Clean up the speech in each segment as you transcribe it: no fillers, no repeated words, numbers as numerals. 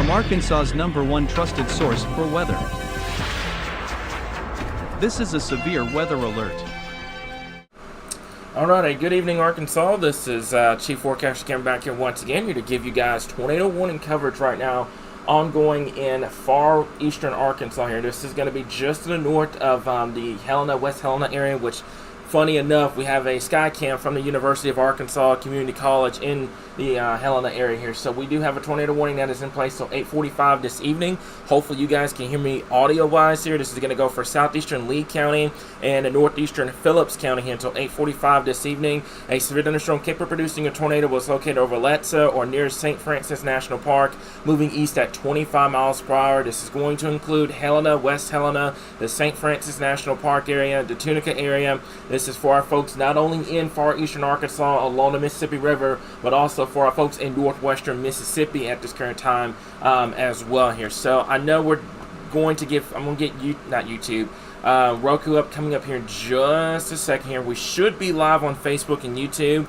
from Arkansas's #1 trusted source for weather. This is a severe weather alert. Alright, good evening Arkansas. This is Chief Forecaster Cameron back here once again, here to give you guys tornado warning coverage right now ongoing in far eastern Arkansas here. This is going to be just to the north of the Helena, West Helena area, which funny enough, we have a sky cam from the University of Arkansas Community College in the Helena area here. So we do have a tornado warning that is in place till 8:45 this evening. Hopefully you guys can hear me audio-wise here. This is going to go for southeastern Lee County and northeastern Phillips County here until 8:45 this evening. A severe thunderstorm capable of producing a tornado was located over Letza or near St. Francis National Park, moving east at 25 miles per hour. This is going to include Helena, West Helena, the St. Francis National Park area, the Tunica area. This is for our folks not only in far eastern Arkansas along the Mississippi River, but also for our folks in northwestern Mississippi at this current time as well here. So I know we're going to give, I'm going to get Roku up, coming up here in just a second here. We should be live on Facebook and YouTube.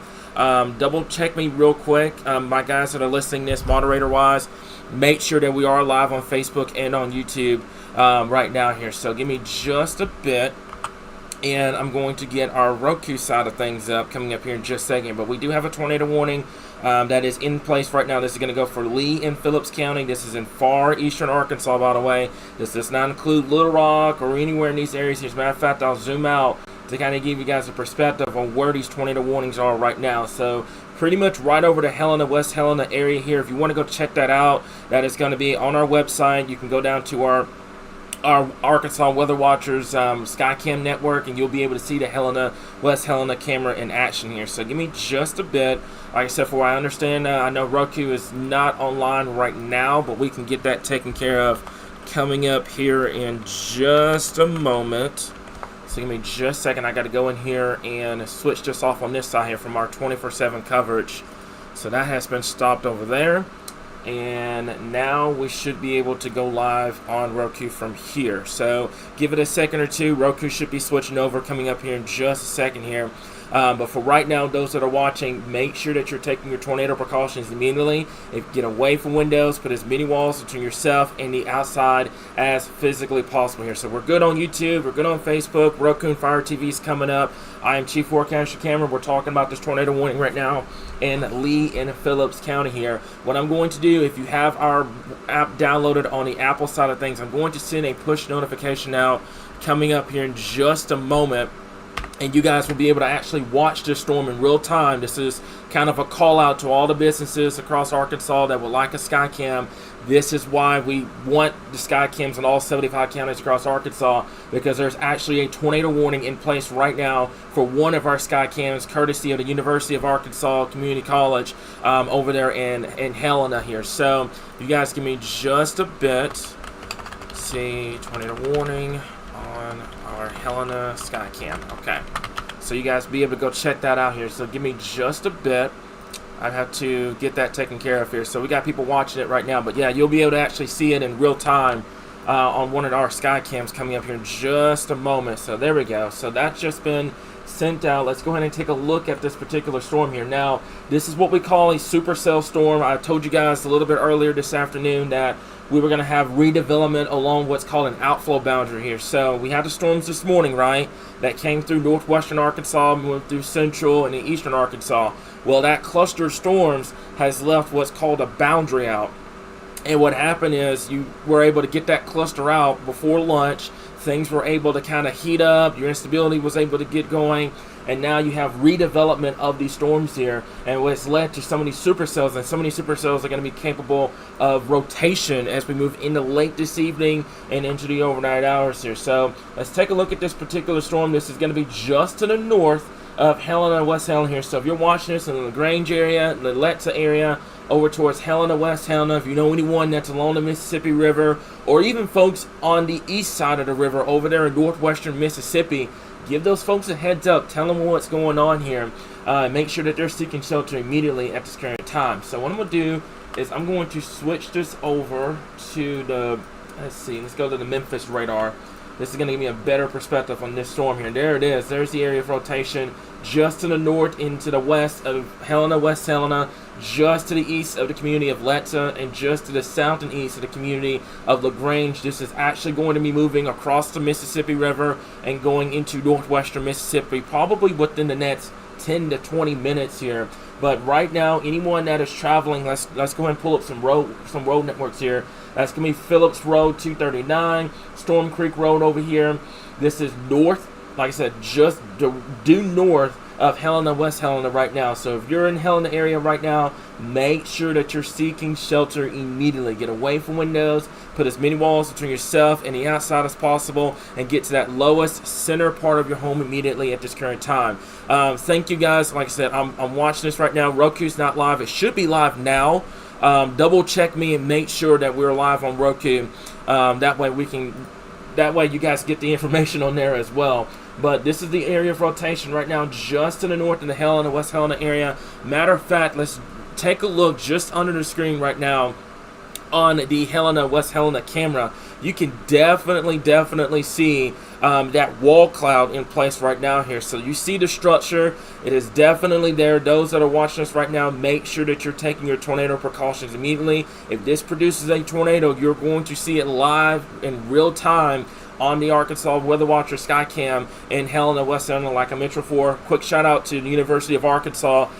Double check me real quick, my guys that are listening this moderator wise, make sure that we are live on Facebook and on YouTube right now here. So give me just a bit, and I'm going to get our Roku side of things up, coming up here in just a second. But we do have a tornado warning that is in place right now. This is going to go for Lee and Phillips County. This is in far eastern Arkansas, by the way. This does not include Little Rock or anywhere in these areas. As a matter of fact, I'll zoom out to kind of give you guys a perspective on where these tornado warnings are right now. So pretty much right over the Helena, West Helena area here. If you want to go check that out, that is going to be on our website. You can go down to our Arkansas Weather Watchers Skycam network, and you'll be able to see the Helena, West Helena camera in action here. So give me just a bit. Like I said, for what I understand, I know Roku is not online right now, but we can get that taken care of coming up here in just a moment. So give me just a second. I got to go in here and switch this off on this side here from our 24/7 coverage. So that has been stopped over there. And now we should be able to go live on Roku from here. So give it a second or two. Roku should be switching over, coming up here in just a second here. But for right now, those that are watching, make sure that you're taking your tornado precautions immediately. Get away from windows, put as many walls between yourself and the outside as physically possible here. So we're good on YouTube, we're good on Facebook. Roku and Fire TV is coming up. I am Chief Forecaster Cameron. We're talking about this tornado warning right now in Lee and Phillips County here. What I'm going to do, if you have our app downloaded on the Apple side of things, I'm going to send a push notification out coming up here in just a moment. And you guys will be able to actually watch this storm in real time. This is kind of a call out to all the businesses across Arkansas that would like a Skycam. This is why we want the Skycams in all 75 counties across Arkansas, because there's actually a tornado warning in place right now for one of our Skycams, courtesy of the University of Arkansas Community College over there in Helena here. So you guys give me just a bit. Let's see, tornado warning on our Helena Skycam. Okay, so you guys be able to go check that out here. So give me just a bit. I have to get that taken care of here. So we got people watching it right now, but yeah, you'll be able to actually see it in real time on one of our Skycams coming up here in just a moment. So there we go. So that's just been sent out. Let's go ahead and take a look at this particular storm here. Now, this is what we call a supercell storm. I told you guys a little bit earlier this afternoon that we were going to have redevelopment along what's called an outflow boundary here. So we had the storms this morning, right, that came through northwestern Arkansas, moved through central and eastern Arkansas. Well, that cluster of storms has left what's called a boundary out. And what happened is you were able to get that cluster out before lunch. Things were able to kind of heat up. Your instability was able to get going. And now you have redevelopment of these storms here. And what's led to some of these supercells. And some of these supercells are going to be capable of rotation as we move into late this evening and into the overnight hours here. So let's take a look at this particular storm. This is going to be just to the north of Helena and West Helena here. So if you're watching this in the LaGrange area, the Letza area, over towards Helena, West Helena, if you know anyone that's along the Mississippi River, or even folks on the east side of the river over there in northwestern Mississippi, give those folks a heads up. Tell them what's going on here. Make sure that they're seeking shelter immediately at this current time. So what I'm going to do is I'm going to switch this over to the, let's go to the Memphis radar. this is going to give me a better perspective on this storm here. There it is. There's the area of rotation just to the north into the west of Helena, West Helena, just to the east of the community of Letza, and just to the south and east of the community of LaGrange. This is actually going to be moving across the Mississippi River and going into northwestern Mississippi, probably within the next 10 to 20 minutes here. But right now, anyone that is traveling, let's go ahead and pull up some road networks here. That's going to be Phillips Road 239, Storm Creek Road over here. This is north, like I said, just due north of Helena, West Helena right now. So if you're in Helena area right now, make sure that you're seeking shelter immediately. Get away from windows, put as many walls between yourself and the outside as possible, and get to that lowest center part of your home immediately at this current time. Thank you guys. Like I said, I'm watching this right now. Roku's not live. It should be live now. Double check me and make sure that we're live on Roku. That way you guys get the information on there as well. But this is the area of rotation right now, just to the north in the Helena, West Helena area. Matter of fact, let's take a look just under the screen right now on the Helena, West Helena camera. You can definitely see that wall cloud in place right now here. So you see the structure. It is definitely there. Those that are watching us right now, make sure that you're taking your tornado precautions immediately. If this produces a tornado, you're going to see it live in real time on the Arkansas Weather Watcher Skycam in Helena, West Helena, like I mentioned before. Quick shout out to the University of Arkansas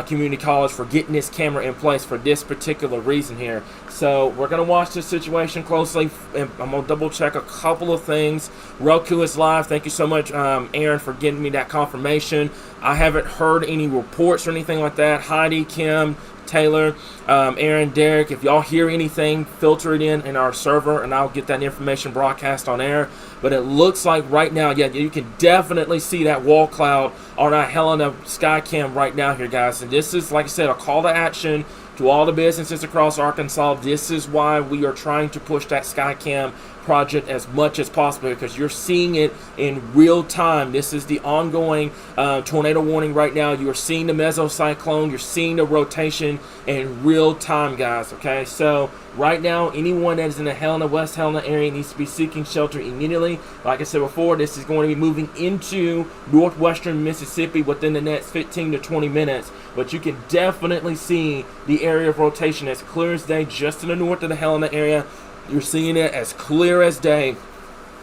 Community College for getting this camera in place for this particular reason here. So we're going to watch this situation closely, and I'm going to double check a couple of things. Roku is live. Thank you so much, Aaron, for getting me that confirmation. I haven't heard any reports or anything like that. Heidi, Kim, Taylor, Aaron, Derek, if y'all hear anything, filter it in our server, and I'll get that information broadcast on air. But it looks like right now, yeah, you can definitely see that wall cloud on our Helena Skycam right now here, guys. And this is, like I said, a call to action to all the businesses across Arkansas. This is why we are trying to push that Skycam project as much as possible, because you're seeing it in real time. This is the ongoing tornado warning right now. You are seeing the mesocyclone. You're seeing the rotation in real time, guys. Okay, so right now, anyone that is in the Helena, West Helena area needs to be seeking shelter immediately. Like I said before, this is going to be moving into northwestern Mississippi within the next 15 to 20 minutes. But you can definitely see the area of rotation as clear as day just to the north of the Helena area. You're seeing it as clear as day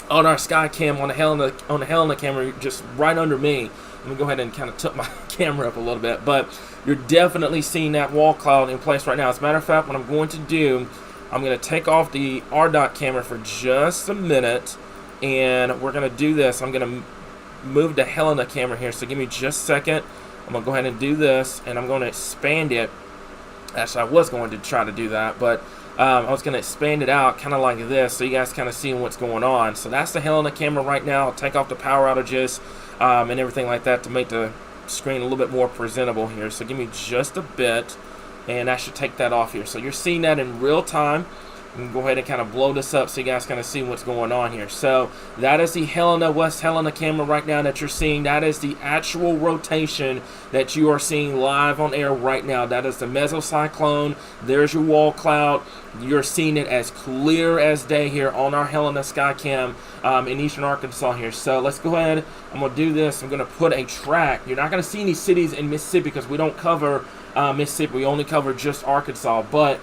on our Skycam on the Helena camera, just right under me. Let me go ahead and kind of tilt my camera up a little bit, but you're definitely seeing that wall cloud in place right now. As a matter of fact, what I'm going to do, I'm going to take off the RDOT camera for just a minute, and we're going to do this. I'm going to move the Helena camera here, so give me just a second. I'm going to go ahead and do this, and I'm going to expand it. Actually, I was going to try to do that, but I was going to expand it out kind of like this, so you guys kind of seeing what's going on. So that's the Helena camera right now. I'll take off the power outages and everything like that to make the screen a little bit more presentable here. So give me just a bit, and I should take that off here. So you're seeing that in real time. We can go ahead and kind of blow this up so you guys kind of see what's going on here. So that is the Helena, West Helena camera right now that you're seeing. That is the actual rotation that you are seeing live on air right now. That is the mesocyclone. There's your wall cloud. You're seeing it as clear as day here on our Helena Skycam in eastern Arkansas here. So let's go ahead. I'm going to do this. I'm going to put a track. You're not going to see any cities in Mississippi because we don't cover Mississippi. We only cover just Arkansas. But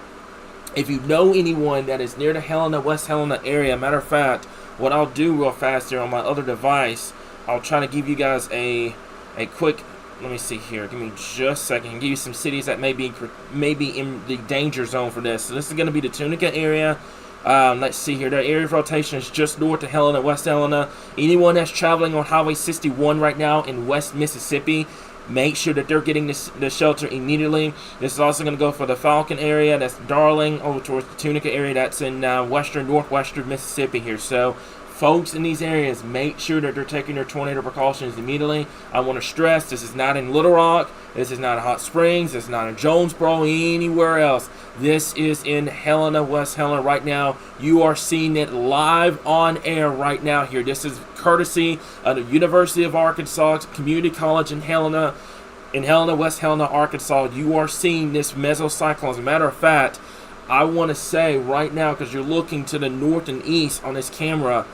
if you know anyone that is near the Helena, West Helena area, matter of fact, what I'll do real fast here on my other device, I'll try to give you guys a quick, let me see here, give me just a second, and give you some cities that may be in the danger zone for this. So this is going to be the Tunica area. Let's see here, the area of rotation is just north of Helena, West Helena. Anyone that's traveling on Highway 61 right now in West Mississippi, make sure that they're getting the shelter immediately. This is also going to go for the Falcon area. That's Darling, over towards the Tunica area. That's in northwestern Mississippi here. So folks in these areas, make sure that they're taking their tornado precautions immediately. I want to stress, this is not in Little Rock. This is not in Hot Springs. This is not in Jonesboro, anywhere else. This is in Helena, West Helena right now. You are seeing it live on air right now here. This is courtesy of the University of Arkansas Community College in Helena, West Helena, Arkansas. You are seeing this mesocyclone. As a matter of fact, I want to say right now, because you're looking to the north and east on this camera,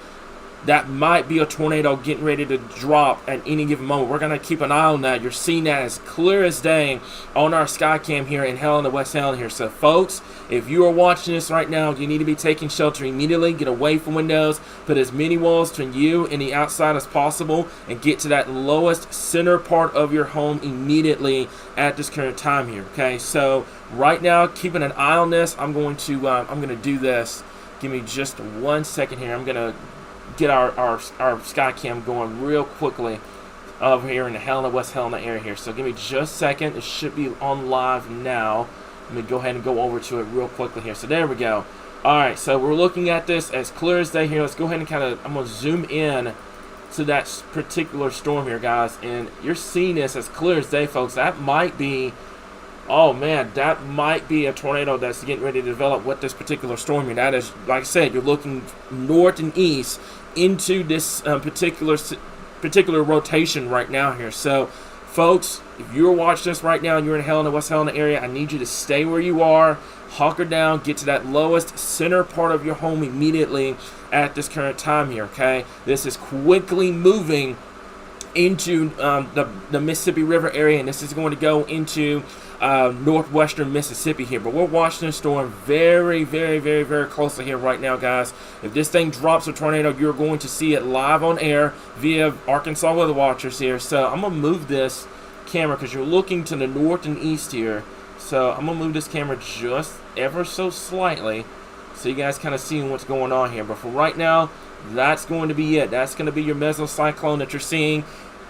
that might be a tornado getting ready to drop at any given moment. We're going to keep an eye on that. You're seeing that as clear as day on our sky cam here in Helena, West Helena here. So folks, if you are watching this right now, you need to be taking shelter immediately. Get away from windows, put as many walls between you and the outside as possible, and get to that lowest center part of your home immediately at this current time here. Okay, so right now, keeping an eye on this, I'm going to do this. Give me just 1 second here. I'm gonna get our sky cam going real quickly over here in the Helena, West Helena area here. So give me just a second. It should be on live now. Let me go ahead and go over to it real quickly here. So there we go. All right, so we're looking at this as clear as day here. Let's go ahead and I'm gonna zoom in to that particular storm here, guys, and you're seeing this as clear as day, folks. That might be, oh man, that might be a tornado that's getting ready to develop with this particular storm here. That is, like I said, you're looking north and east into this particular rotation right now here. So folks, if you're watching this right now and you're in Helena, West Helena area, I need you to stay where you are, hunker down, get to that lowest center part of your home immediately at this current time here. Okay, this is quickly moving into the Mississippi River area, and this is going to go into northwestern Mississippi here. But we're watching this storm very, very, very, very closely here right now, guys. If this thing drops a tornado, you're going to see it live on air via Arkansas Weather Watchers here. So I'm going to move this camera because you're looking to the north and east here. So I'm going to move this camera just ever so slightly so you guys kind of seeing what's going on here. But for right now, that's going to be it. That's going to be your mesocyclone that you're seeing.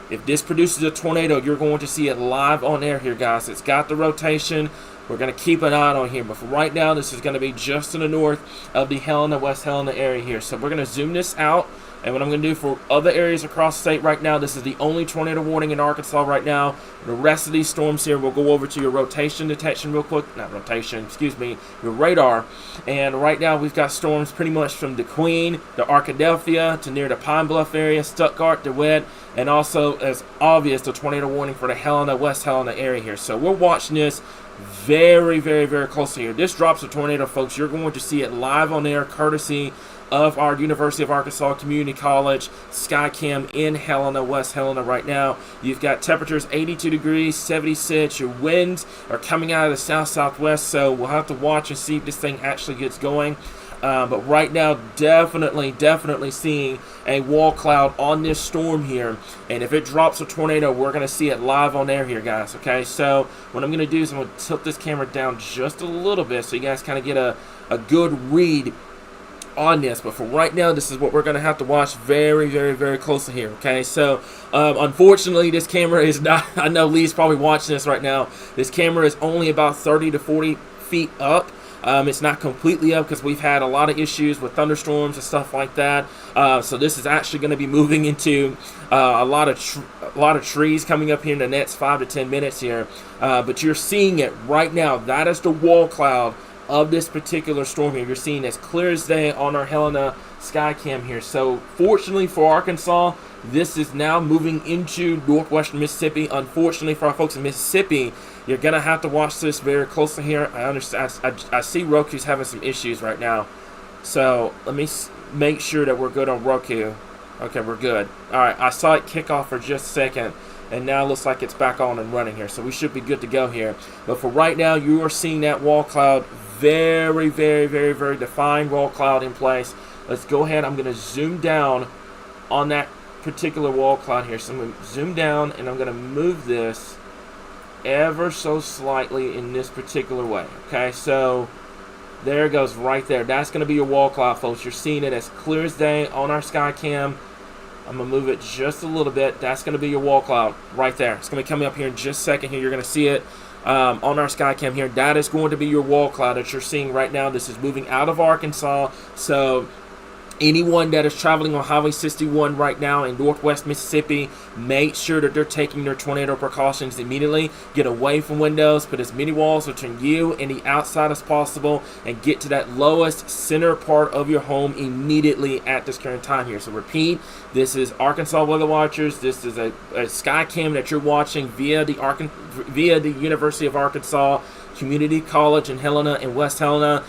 If this produces a tornado, you're going to see it live on air here, guys. It's got the rotation. We're going to keep an eye on here. But for right now, this is going to be just to the north of the Helena, West Helena area here. So we're going to zoom this out. And what I'm going to do for other areas across the state right now, this is the only tornado warning in Arkansas right now. The rest of these storms here, we'll go over to your rotation detection real quick. Not rotation, excuse me, your radar. And right now we've got storms pretty much from the Queen, the Arkadelphia, to near the Pine Bluff area, Stuttgart, DeWitt, and also, as obvious, the tornado warning for the Helena, West Helena area here. So we're watching this very, very, very closely here. This drops a tornado, folks. You're going to see it live on air, courtesy of our University of Arkansas Community College Skycam in Helena, West Helena right now. You've got temperatures 82 degrees, 76. Your winds are coming out of the south-southwest, so we'll have to watch and see if this thing actually gets going. But right now, definitely seeing a wall cloud on this storm here. And if it drops a tornado, we're going to see it live on air here, guys. Okay, so what I'm going to do is I'm going to tilt this camera down just a little bit so you guys kind of get a good read on this. But for right now, this is what we're going to have to watch very, very, very closely here. Okay, so unfortunately, this camera is not, I know Lee's probably watching this right now. This camera is only about 30 to 40 feet up. It's not completely up because we've had a lot of issues with thunderstorms and stuff like that. So this is actually going to be moving into a lot of trees coming up here in the next 5 to 10 minutes here. But you're seeing it right now. That is the wall cloud of this particular storm here. You're seeing as clear as day on our Helena Skycam here. So fortunately for Arkansas, this is now moving into northwestern Mississippi. Unfortunately for our folks in Mississippi, you're going to have to watch this very closely here. I understand. I see Roku's having some issues right now. So let me make sure that we're good on Roku. Okay, we're good. All right, I saw it kick off for just a second, and now it looks like it's back on and running here. So we should be good to go here. But for right now, you are seeing that wall cloud, very, very, very, very defined wall cloud in place. Let's go ahead. I'm going to zoom down on that particular wall cloud here. So I'm going to zoom down, and I'm going to move this ever so slightly in this particular way. Okay, so there it goes right there. That's going to be your wall cloud, folks. You're seeing it as clear as day on our Skycam. I'm going to move it just a little bit. That's going to be your wall cloud right there. It's going to be coming up here in just a second here. You're going to see it on our Skycam here. That is going to be your wall cloud that you're seeing right now. This is moving out of Arkansas. So anyone that is traveling on Highway 61 right now in northwest Mississippi, make sure that they're taking their tornado precautions immediately. Get away from windows, put as many walls between you and the outside as possible, and get to that lowest center part of your home immediately at this current time here. So repeat, this is Arkansas Weather Watchers. This is a Skycam that you're watching via the University of Arkansas Community College in Helena and West Helena.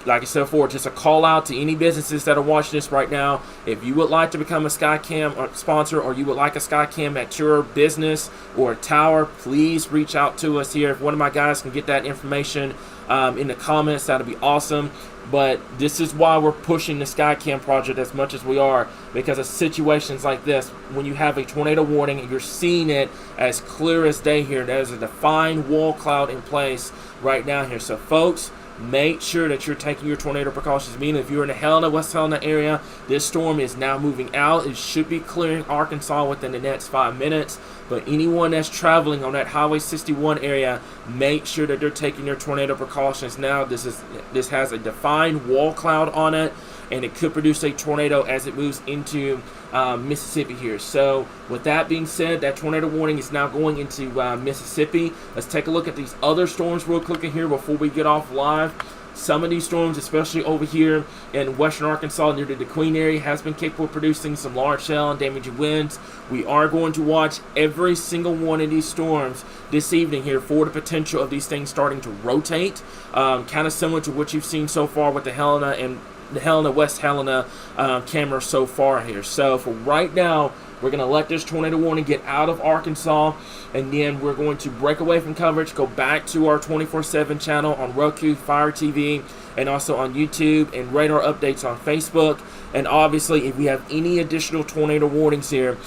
like I said before, just a call out to any businesses that are watching this right now. If you would like to become a Skycam sponsor, or you would like a Skycam at your business or tower, please reach out to us here. If one of my guys can get that information in the comments, that'd be awesome. But this is why we're pushing the Skycam project as much as we are, because of situations like this. When you have a tornado warning and you're seeing it as clear as day here, there's a defined wall cloud in place right now here. So folks, make sure that you're taking your tornado precautions. Meaning, if you're in the Helena, West Helena area, this storm is now moving out. It should be clearing Arkansas within the next 5 minutes. But anyone that's traveling on that Highway 61 area, make sure that they're taking their tornado precautions now. This has a defined wall cloud on it, and it could produce a tornado as it moves into Mississippi here. So with that being said, that tornado warning is now going into Mississippi. Let's take a look at these other storms real quick in here before we get off live. Some of these storms, especially over here in western Arkansas near the Queen area, has been capable of producing some large hail and damaging winds. We are going to watch every single one of these storms this evening here for the potential of these things starting to rotate, kind of similar to what you've seen so far with the Helena and the Helena, West Helena camera so far here. So for right now, we're going to let this tornado warning get out of Arkansas, and then we're going to break away from coverage, go back to our 24/7 channel on Roku, Fire TV, and also on YouTube, and radar updates on Facebook. And obviously, if we have any additional tornado warnings here,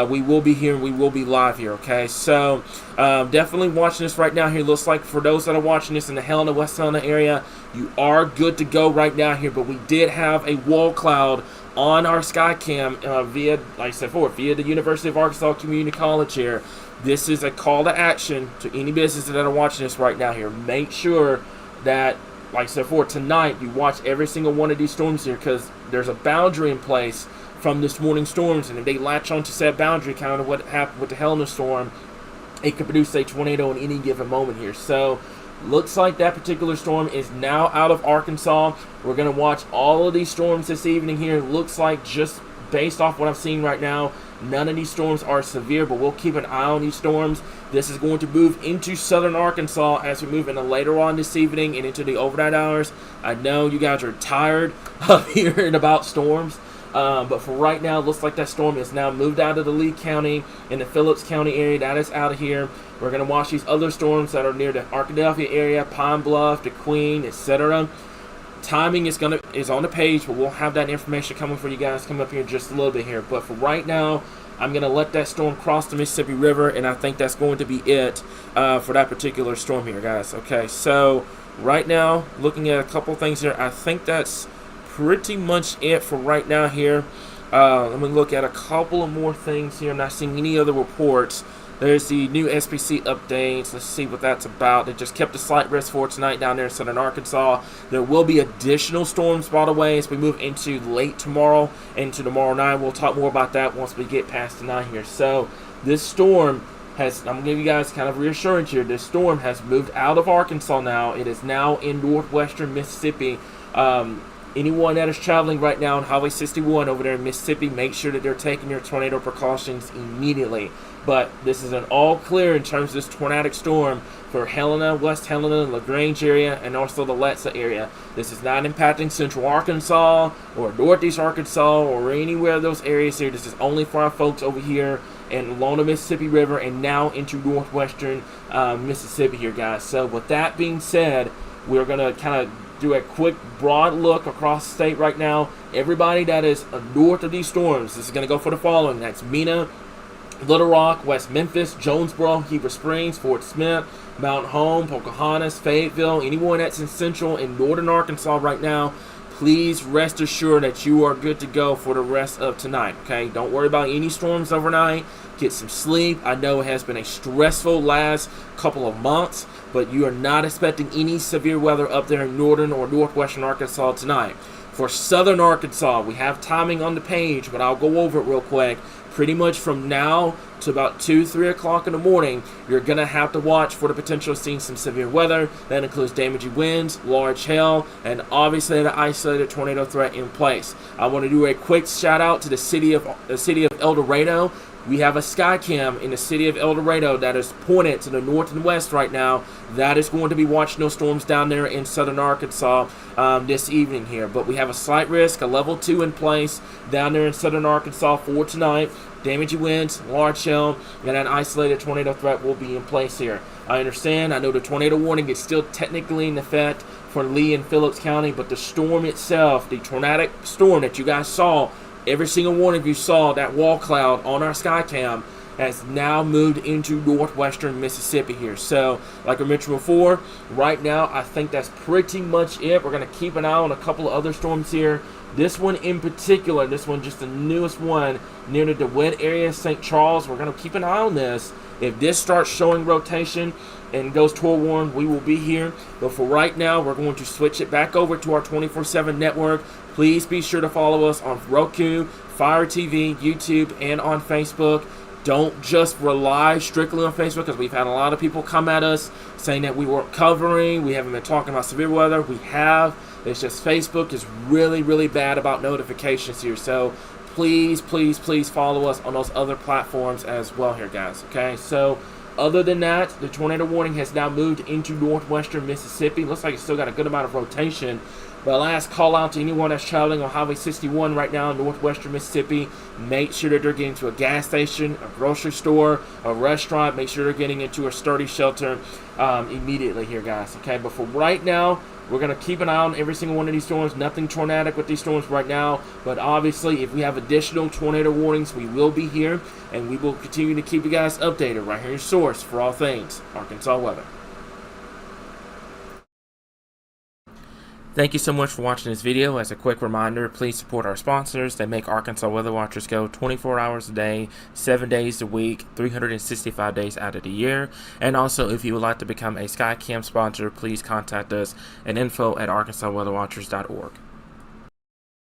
we will be here and we will be live here, okay? So definitely watching this right now here. Looks like for those that are watching this in the Helena, West Helena area, you are good to go right now here. But we did have a wall cloud on our Skycam via, like I said before, via the University of Arkansas Community College here. This is a call to action to any businesses that are watching this right now here. Make sure that, like I said before, tonight you watch every single one of these storms here, because there's a boundary in place from this morning's storms, and if they latch onto that boundary, kind of what happened with the Helena storm, it could produce a tornado in any given moment here. So looks like that particular storm is now out of Arkansas. We're going to watch all of these storms this evening here. Looks like, just based off what I'm seeing right now, none of these storms are severe, but we'll keep an eye on these storms. This is going to move into southern Arkansas as we move into later on this evening and into the overnight hours. I know you guys are tired of hearing about storms, but for right now, looks like that storm is now moved out of the Lee County and the Phillips County area. That is out of here. We're going to watch these other storms that are near the Arkadelphia area, Pine Bluff, the Queen, etc. Timing is on the page, but we'll have that information coming for you guys coming up here in just a little bit here. But for right now, I'm going to let that storm cross the Mississippi River, and I think that's going to be it for that particular storm here, guys. Okay, so right now, looking at a couple things here, I think that's pretty much it for right now here. Let me look at a couple of more things here. I'm not seeing any other reports. There's the new SPC updates. Let's see what that's about. They just kept a slight risk for tonight down there in southern Arkansas. There will be additional storms, by the way, as we move into late tomorrow, into tomorrow night. We'll talk more about that once we get past tonight here. So this storm has, I'm going to give you guys kind of reassurance here, this storm has moved out of Arkansas now. It is now in northwestern Mississippi. Anyone that is traveling right now on Highway 61 over there in Mississippi, make sure that they're taking their tornado precautions immediately. But this is an all clear in terms of this tornadic storm for Helena, West Helena, LaGrange area, and also the Letsa area. This is not impacting central Arkansas or northeast Arkansas or anywhere of those areas here. This is only for our folks over here and along the Mississippi River and now into northwestern Mississippi here, guys. So with that being said, we're going to kind of do a quick broad look across the state right now. Everybody that is north of these storms, this is going to go for the following. That's Mena, Little Rock, West Memphis, Jonesboro, Heber Springs, Fort Smith, Mount Home, Pocahontas, Fayetteville. Anyone that's in central and northern Arkansas right now, please rest assured that you are good to go for the rest of tonight, okay? Don't worry about any storms overnight. Get some sleep. I know it has been a stressful last couple of months, but you are not expecting any severe weather up there in northern or northwestern Arkansas tonight. For southern Arkansas, we have timing on the page, but I'll go over it real quick. Pretty much from now to about 2, 3 o'clock in the morning, you're going to have to watch for the potential of seeing some severe weather. That includes damaging winds, large hail, and obviously the isolated tornado threat in place. I want to do a quick shout out to the city of El Dorado. We have a sky cam in the city of El Dorado that is pointed to the north and west right now. That is going to be watching those storms down there in southern Arkansas this evening here. But we have a slight risk, a level 2 in place down there in southern Arkansas for tonight. Damaging winds, large hail, and an isolated tornado threat will be in place here. I understand. I know the tornado warning is still technically in effect for Lee and Phillips County, but the storm itself, the tornadic storm that you guys saw, every single one of you saw that wall cloud on our sky cam, has now moved into northwestern Mississippi here. So, like I mentioned before, right now I think that's pretty much it. We're going to keep an eye on a couple of other storms here. This one in particular, this one just the newest one near the DeWitt area, St. Charles. We're going to keep an eye on this. If this starts showing rotation and goes toward warm, we will be here. But for right now, we're going to switch it back over to our 24/7 network. Please be sure to follow us on Roku, Fire TV, YouTube, and on Facebook. Don't just rely strictly on Facebook, because we've had a lot of people come at us saying that we weren't covering, we haven't been talking about severe weather. We have. It's just Facebook is really, really bad about notifications here. So please, please, please follow us on those other platforms as well here, guys. Okay, so other than that, the tornado warning has now moved into northwestern Mississippi. Looks like it's still got a good amount of rotation. But last call out to anyone that's traveling on Highway 61 right now in northwestern Mississippi. Make sure that they're getting to a gas station, a grocery store, a restaurant. Make sure they're getting into a sturdy shelter immediately here, guys. Okay, but for right now, we're going to keep an eye on every single one of these storms. Nothing tornadic with these storms right now. But obviously, if we have additional tornado warnings, we will be here. And we will continue to keep you guys updated right here, your source for all things Arkansas weather. Thank you so much for watching this video. As a quick reminder, please support our sponsors. They make Arkansas Weather Watchers go 24 hours a day, 7 days a week, 365 days out of the year. And also, if you would like to become a SkyCam sponsor, please contact us at info@arkansasweatherwatchers.org.